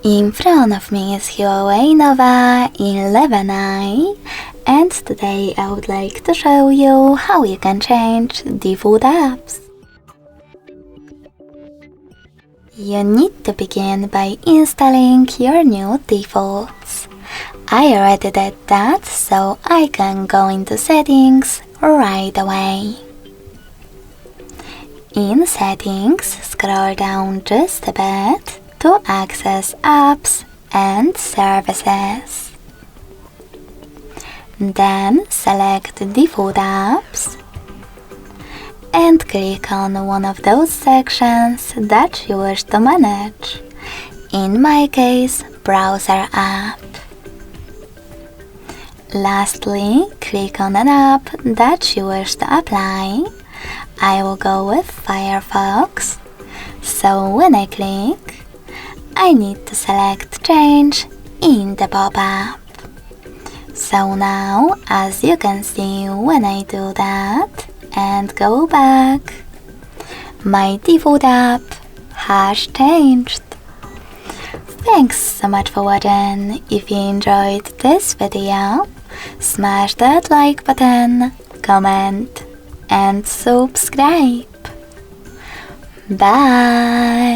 In front of me is Huawei Nova 11i, and today I would like to show you how you can change default apps. You need to begin by installing your new defaults. I already did that, so I can go into settings right away. In settings, scroll down just a bit to access apps and services. Then select default apps and click on one of those sections that you wish to manage. In my case, browser app. Lastly, click on an app that you wish to apply. I will go with Firefox. So when I click, I need to select change in the pop-up. So now, as you can see when I do that and go back, my default app has changed. Thanks so much for watching. If you enjoyed this video, smash that like button, comment and subscribe. Bye!